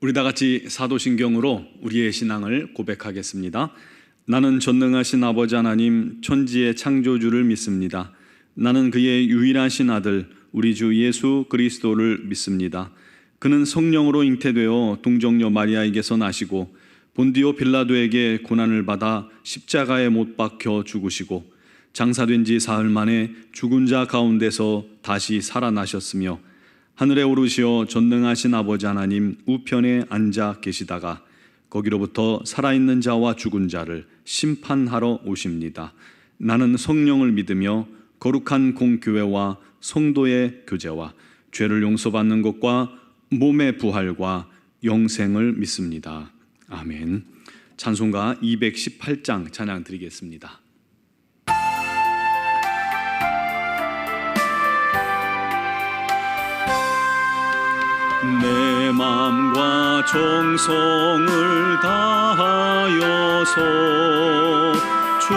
우리 다 같이 사도신경으로 우리의 신앙을 고백하겠습니다. 나는 전능하신 아버지 하나님 천지의 창조주를 믿습니다. 나는 그의 유일하신 아들 우리 주 예수 그리스도를 믿습니다. 그는 성령으로 잉태되어 동정녀 마리아에게서 나시고 본디오 빌라도에게 고난을 받아 십자가에 못 박혀 죽으시고 장사된 지 사흘 만에 죽은 자 가운데서 다시 살아나셨으며 하늘에 오르시어 전능하신 아버지 하나님 우편에 앉아 계시다가 거기로부터 살아있는 자와 죽은 자를 심판하러 오십니다. 나는 성령을 믿으며 거룩한 공교회와 성도의 교제와 죄를 용서받는 것과 몸의 부활과 영생을 믿습니다. 아멘. 찬송가 218장 찬양 드리겠습니다. 내 마음과 정성을 다하여서 주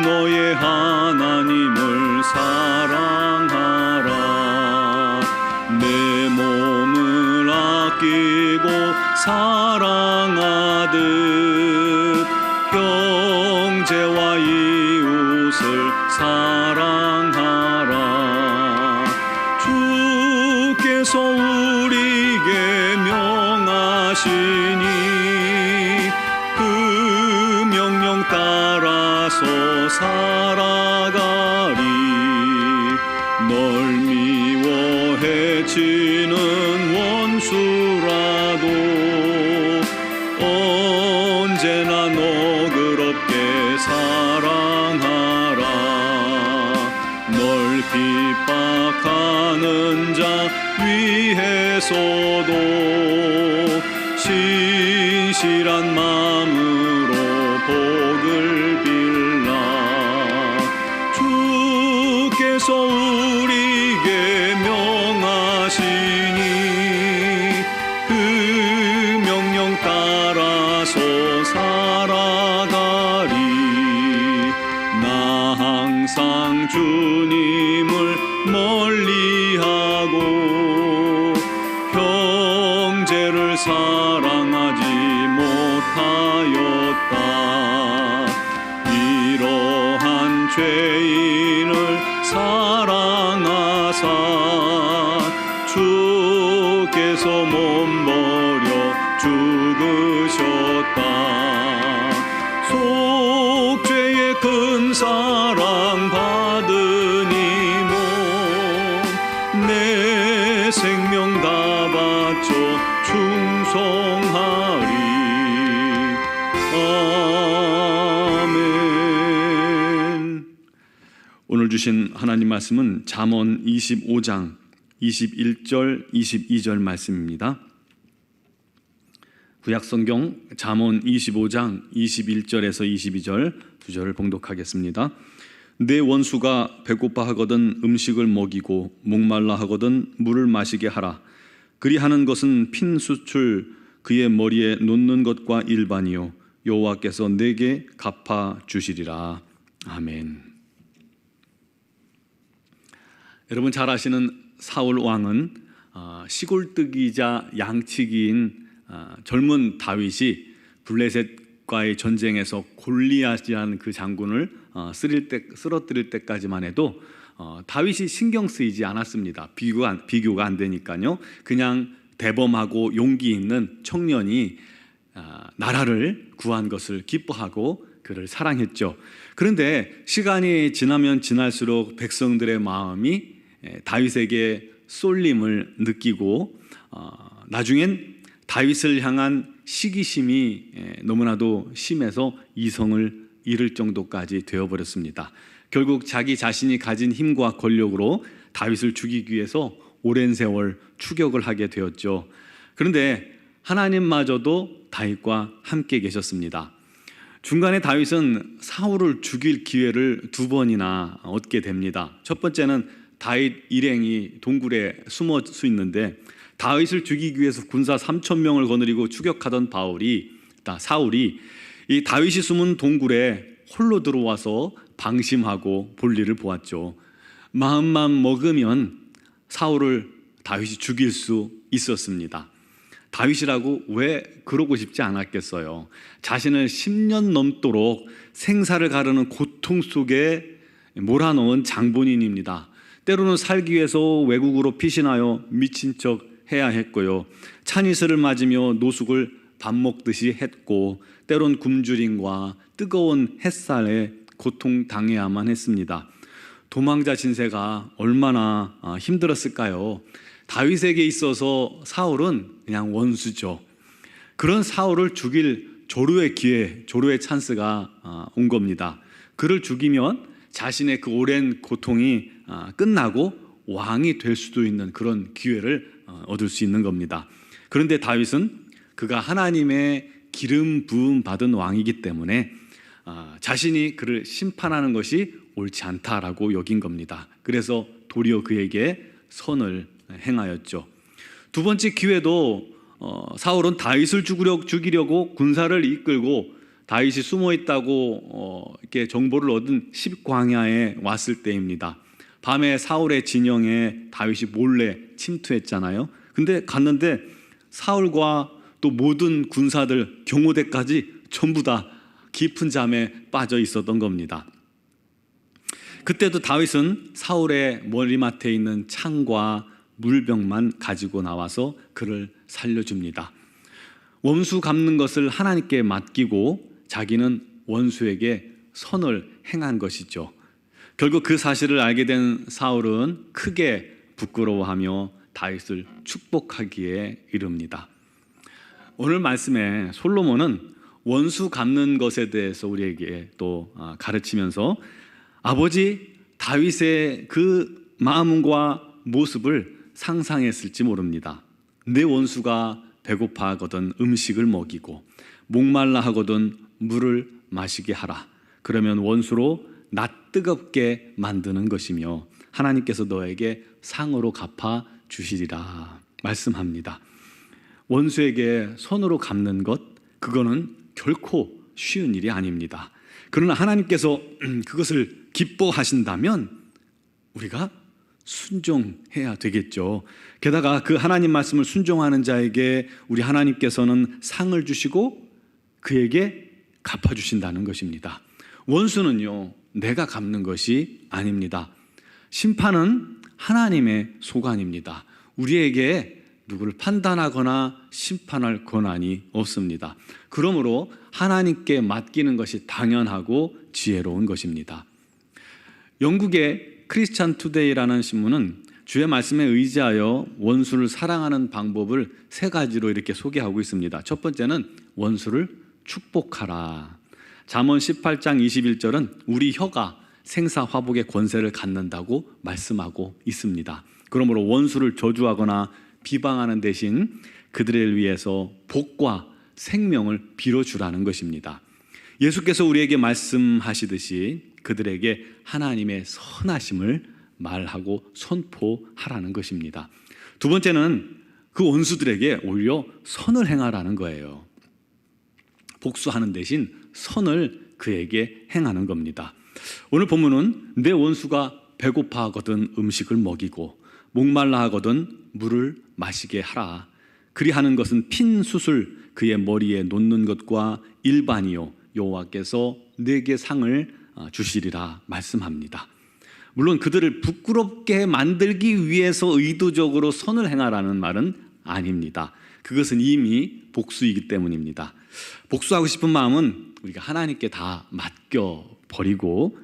너의 하나님을 사랑하라. 내 몸을 아끼고 사랑하듯 형제와 이웃을 사랑하라. 주께서 우리에게 명하시니 그 명령 따라서 살아가리. 널 미워 해치는 원수라도 언제나 너그럽게 사랑하라. 널 핍박하는 자 위해서도 신실한 마음으로 복을 빌라. 주께서 우리에게 명하시니 그 명령 따라서 살아가리. 나 항상 주님을 멀리하고 형제를 사랑하지 못하였다. 이러한 죄인을 사랑하사 주께서 몸버려 죽으셨다. 속죄의 큰 사랑 받으니 내 생명 다 바쳐 충성하리. 아멘. 오늘 주신 하나님 말씀은 잠언 25장 21절 22절 말씀입니다. 구약성경 잠언 25장 21절에서 22절 두 절을 봉독하겠습니다. 내 원수가 배고파 하거든 음식을 먹이고 목말라 하거든 물을 마시게 하라. 그리하는 것은 핀 숯을 그의 머리에 놓는 것과 일반이요 여호와께서 내게 갚아 주시리라. 아멘. 여러분 잘 아시는 사울 왕은 시골뜨기자 양치기인 젊은 다윗이 블레셋과의 전쟁에서 골리앗이라는 그 장군을 쓰러뜨릴 때까지만 해도 다윗이 신경 쓰이지 않았습니다. 비교가 안 되니까요. 그냥 대범하고 용기 있는 청년이 나라를 구한 것을 기뻐하고 그를 사랑했죠. 그런데 시간이 지나면 지날수록 백성들의 마음이 다윗에게 쏠림을 느끼고 나중엔 다윗을 향한 시기심이 너무나도 심해서 이성을 잃을 정도까지 되어버렸습니다. 결국 자기 자신이 가진 힘과 권력으로 다윗을 죽이기 위해서 오랜 세월 추격을 하게 되었죠. 그런데 하나님마저도 다윗과 함께 계셨습니다. 중간에 다윗은 사울을 죽일 기회를 두 번이나 얻게 됩니다. 첫 번째는 다윗 일행이 동굴에 숨어 수 있는데 다윗을 죽이기 위해서 군사 3,000명을 거느리고 추격하던 사울이 이 다윗이 숨은 동굴에 홀로 들어와서 방심하고 볼일을 보았죠. 마음만 먹으면 사울을 다윗이 죽일 수 있었습니다. 다윗이라고 왜 그러고 싶지 않았겠어요? 자신을 10년 넘도록 생사를 가르는 고통 속에 몰아넣은 장본인입니다. 때로는 살기 위해서 외국으로 피신하여 미친 척 해야 했고요, 찬이슬을 맞으며 노숙을 밥 먹듯이 했고, 때론 굶주림과 뜨거운 햇살에 고통당해야만 했습니다. 도망자 신세가 얼마나 힘들었을까요? 다윗에게 있어서 사울은 그냥 원수죠. 그런 사울을 죽일 조류의 기회, 조류의 찬스가 온 겁니다. 그를 죽이면 자신의 그 오랜 고통이 끝나고 왕이 될 수도 있는 그런 기회를 얻을 수 있는 겁니다. 그런데 다윗은 그가 하나님의 기름 부음 받은 왕이기 때문에 자신이 그를 심판하는 것이 옳지 않다라고 여긴 겁니다. 그래서 도리어 그에게 선을 행하였죠. 두 번째 기회도 사울은 다윗을 죽이려고 군사를 이끌고 다윗이 숨어 있다고 이렇게 정보를 얻은 십광야에 왔을 때입니다. 밤에 사울의 진영에 다윗이 몰래 침투했잖아요. 근데 갔는데 사울과 또 모든 군사들, 경호대까지 전부 다 깊은 잠에 빠져 있었던 겁니다. 그때도 다윗은 사울의 머리맡에 있는 창과 물병만 가지고 나와서 그를 살려줍니다. 원수 갚는 것을 하나님께 맡기고 자기는 원수에게 선을 행한 것이죠. 결국 그 사실을 알게 된 사울은 크게 부끄러워하며 다윗을 축복하기에 이릅니다. 오늘 말씀에 솔로몬은 원수 갚는 것에 대해서 우리에게 또 가르치면서 아버지 다윗의 그 마음과 모습을 상상했을지 모릅니다. 내 원수가 배고파 하거든 음식을 먹이고 목말라 하거든 물을 마시게 하라. 그러면 원수로 낯뜨겁게 만드는 것이며 하나님께서 너에게 상으로 갚아 주시리라 말씀합니다. 원수에게 손으로 갚는 것, 그거는 결코 쉬운 일이 아닙니다. 그러나 하나님께서 그것을 기뻐하신다면 우리가 순종해야 되겠죠. 게다가 그 하나님 말씀을 순종하는 자에게 우리 하나님께서는 상을 주시고 그에게 갚아주신다는 것입니다. 원수는요, 내가 갚는 것이 아닙니다. 심판은 하나님의 소관입니다. 우리에게 누구를 판단하거나 심판할 권한이 없습니다. 그러므로 하나님께 맡기는 것이 당연하고 지혜로운 것입니다. 영국의 크리스찬 투데이라는 신문은 주의 말씀에 의지하여 원수를 사랑하는 방법을 3가지로 이렇게 소개하고 있습니다. 첫 번째는 원수를 축복하라. 잠언 18장 21절은 우리 혀가 생사화복의 권세를 갖는다고 말씀하고 있습니다. 그러므로 원수를 저주하거나 비방하는 대신 그들을 위해서 복과 생명을 빌어주라는 것입니다. 예수께서 우리에게 말씀하시듯이 그들에게 하나님의 선하심을 말하고 선포하라는 것입니다. 두 번째는 그 원수들에게 오히려 선을 행하라는 거예요. 복수하는 대신 선을 그에게 행하는 겁니다. 오늘 본문은 내 원수가 배고파하거든 음식을 먹이고 목말라 하거든 물을 마시게 하라. 그리하는 것은 핀 숯을 그의 머리에 놓는 것과 일반이요 여호와께서 내게 상을 주시리라 말씀합니다. 물론 그들을 부끄럽게 만들기 위해서 의도적으로 선을 행하라는 말은 아닙니다. 그것은 이미 복수이기 때문입니다. 복수하고 싶은 마음은 우리가 하나님께 다 맡겨버리고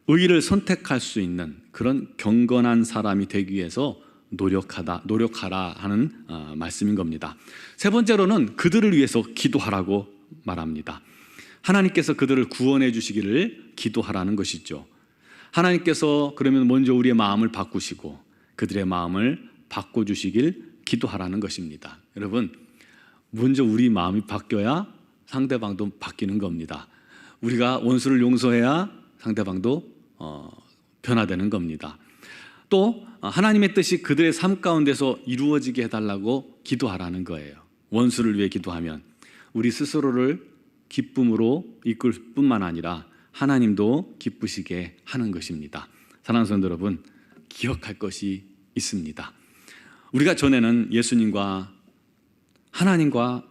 의를 선택할 수 있는 그런 경건한 사람이 되기 위해서 노력하라 하는 말씀인 겁니다. 세 번째로는 그들을 위해서 기도하라고 말합니다. 하나님께서 그들을 구원해 주시기를 기도하라는 것이죠. 하나님께서 그러면 먼저 우리의 마음을 바꾸시고 그들의 마음을 바꿔주시길 기도하라는 것입니다. 여러분, 먼저 우리 마음이 바뀌어야 상대방도 바뀌는 겁니다. 우리가 원수를 용서해야 상대방도 변화되는 겁니다. 또 하나님의 뜻이 그들의 삶 가운데서 이루어지게 해달라고 기도하라는 거예요. 원수를 위해 기도하면 우리 스스로를 기쁨으로 이끌 뿐만 아니라 하나님도 기쁘시게 하는 것입니다. 사랑하는 성도 여러분, 기억할 것이 있습니다. 우리가 전에는 예수님과 하나님과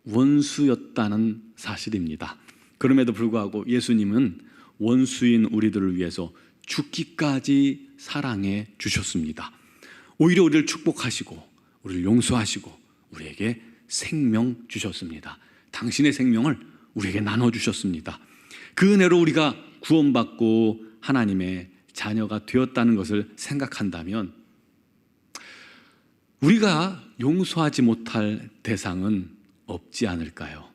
원수였다는 사실입니다. 그럼에도 불구하고 예수님은 원수인 우리들을 위해서 죽기까지 사랑해 주셨습니다. 오히려 우리를 축복하시고 우리를 용서하시고 우리에게 생명 주셨습니다. 당신의 생명을 우리에게 나눠주셨습니다. 그 은혜로 우리가 구원받고 하나님의 자녀가 되었다는 것을 생각한다면 우리가 용서하지 못할 대상은 없지 않을까요?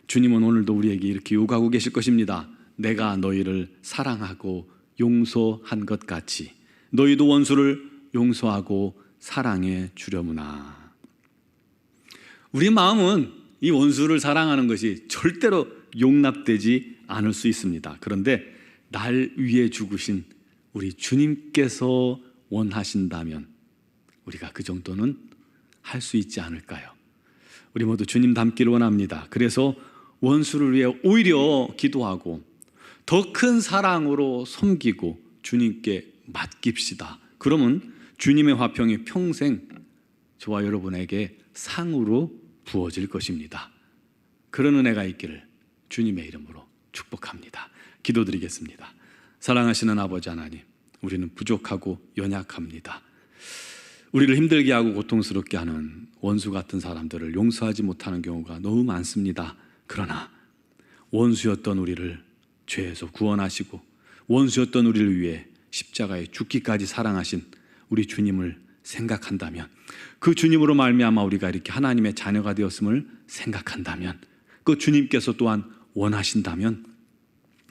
주님은 오늘도 우리에게 이렇게 요구하고 계실 것입니다. 내가 너희를 사랑하고 용서한 것 같이 너희도 원수를 용서하고 사랑해 주려무나. 우리 마음은 이 원수를 사랑하는 것이 절대로 용납되지 않을 수 있습니다. 그런데 날 위해 죽으신 우리 주님께서 원하신다면 우리가 그 정도는 할 수 있지 않을까요? 우리 모두 주님 닮기를 원합니다. 그래서 원수를 위해 오히려 기도하고 더 큰 사랑으로 섬기고 주님께 맡깁시다. 그러면 주님의 화평이 평생 저와 여러분에게 상으로 부어질 것입니다. 그런 은혜가 있기를 주님의 이름으로 축복합니다. 기도드리겠습니다. 사랑하시는 아버지 하나님, 우리는 부족하고 연약합니다. 우리를 힘들게 하고 고통스럽게 하는 원수 같은 사람들을 용서하지 못하는 경우가 너무 많습니다. 그러나 원수였던 우리를 죄에서 구원하시고 원수였던 우리를 위해 십자가에 죽기까지 사랑하신 우리 주님을 생각한다면, 그 주님으로 말미암아 우리가 이렇게 하나님의 자녀가 되었음을 생각한다면, 그 주님께서 또한 원하신다면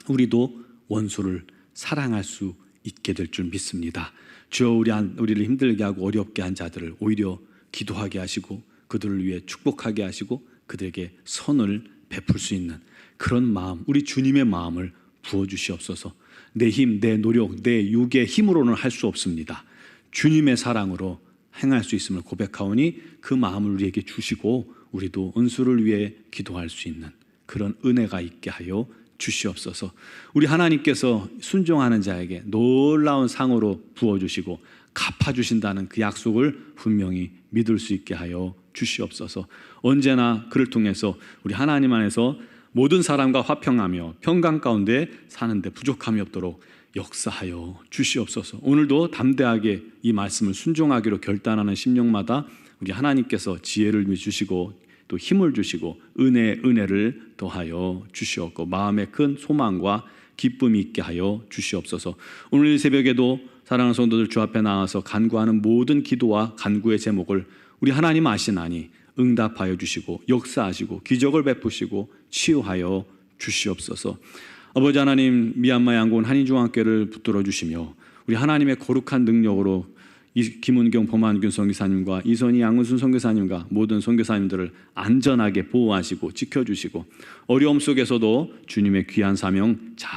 우리도 원수를 사랑할 수 있게 될 줄 믿습니다. 주여, 우리를 힘들게 하고 어렵게 한 자들을 오히려 기도하게 하시고 그들을 위해 축복하게 하시고 그들에게 선을 베풀 수 있는 그런 마음, 우리 주님의 마음을 부어주시옵소서. 내 힘, 내 노력, 내 육의 힘으로는 할 수 없습니다. 주님의 사랑으로 행할 수 있음을 고백하오니 그 마음을 우리에게 주시고 우리도 원수를 위해 기도할 수 있는 그런 은혜가 있게 하여 주시옵소서. 우리 하나님께서 순종하는 자에게 놀라운 상으로 부어주시고 갚아주신다는 그 약속을 분명히 믿을 수 있게 하여 주시옵소서. 언제나 그를 통해서 우리 하나님 안에서 모든 사람과 화평하며 평강 가운데 사는데 부족함이 없도록 역사하여 주시옵소서. 오늘도 담대하게 이 말씀을 순종하기로 결단하는 심령마다 우리 하나님께서 지혜를 주시고 또 힘을 주시고 은혜를 더하여 주시옵고 마음에 큰 소망과 기쁨이 있게 하여 주시옵소서. 오늘 이 새벽에도 사랑하는 성도들 주 앞에 나와서 간구하는 모든 기도와 간구의 제목을 우리 하나님 아시나니 응답하여 주시고 역사하시고 기적을 베푸시고 치유하여 주시옵소서. 아버지 하나님, 미얀마 양곤 한인중앙교회를 붙들어 주시며 우리 하나님의 거룩한 능력으로 김은경 범한균 선교사님과 이선희 양은순 선교사님과 모든 선교사님들을 안전하게 보호하시고 지켜주시고 어려움 속에서도 주님의 귀한 사명 잘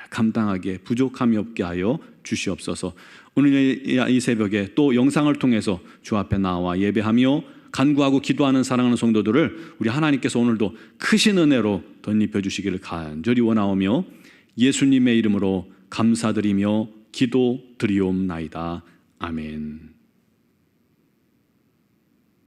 감당하게 부족함이 없게 하여 주시옵소서. 오늘 이 새벽에 또 영상을 통해서 주 앞에 나와 예배하며 간구하고 기도하는 사랑하는 성도들을 우리 하나님께서 오늘도 크신 은혜로 덧입혀 주시기를 간절히 원하오며 예수님의 이름으로 감사드리며 기도드리옵나이다. 아멘.